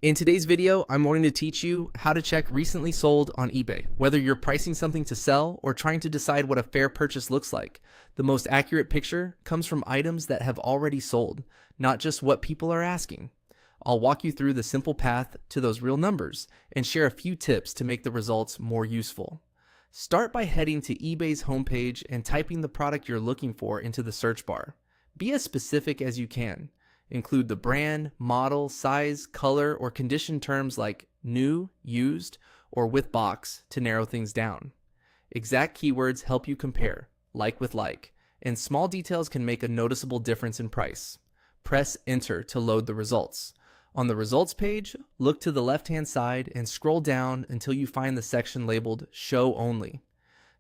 In today's video, I'm going to teach you how to check recently sold on eBay. Whether you're pricing something to sell or trying to decide what a fair purchase looks like, the most accurate picture comes from items that have already sold, not just what people are asking. I'll walk you through the simple path to those real numbers and share a few tips to make the results more useful. Start by heading to eBay's homepage and typing the product you're looking for into the search bar. Be as specific as you can. Include the brand, model, size, color, or condition terms like new, used, or with box to narrow things down. Exact keywords help you compare, like with like, and small details can make a noticeable difference in price. Press enter to load the results. On the results page, look to the left-hand side and scroll down until you find the section labeled Show Only.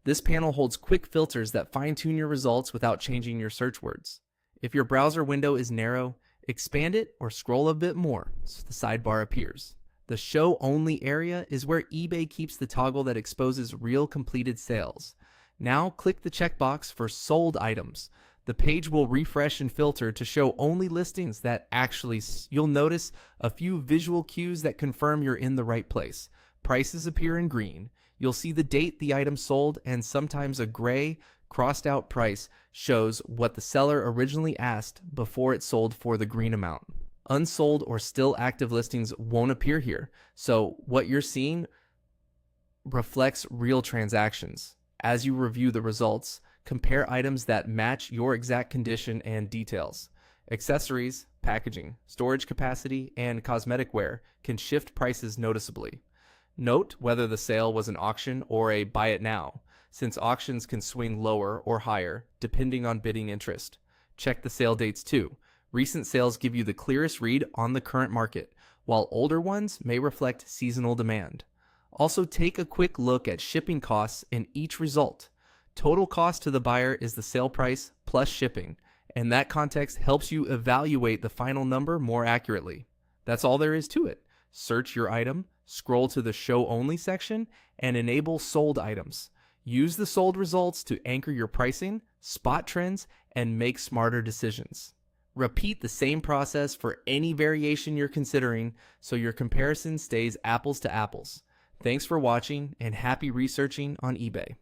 This panel holds quick filters that fine-tune your results without changing your search words. If your browser window is narrow, expand it or scroll a bit more so the sidebar appears. The Show Only area is where eBay keeps the toggle that exposes real completed sales. Now click the checkbox for Sold Items. The page will refresh and filter to show only listings that actually you'll notice a few visual cues that confirm you're in the right place. Prices appear in green. You'll see the date the item sold, and sometimes a gray crossed out price shows what the seller originally asked before it sold for the green amount. Unsold or still active listings won't appear here, so what you're seeing reflects real transactions. As you review the results, compare items that match your exact condition and details. Accessories, packaging, storage capacity, and cosmetic wear can shift prices noticeably. Note whether the sale was an auction or a buy it now, since auctions can swing lower or higher depending on bidding interest. Check the sale dates too. Recent sales give you the clearest read on the current market, while older ones may reflect seasonal demand. Also, take a quick look at shipping costs in each result. Total cost to the buyer is the sale price plus shipping, and that context helps you evaluate the final number more accurately. That's all there is to it. Search your item, scroll to the Show Only section, and enable sold items. Use the sold results to anchor your pricing, spot trends, and make smarter decisions. Repeat the same process for any variation you're considering so your comparison stays apples to apples. Thanks for watching and happy researching on eBay.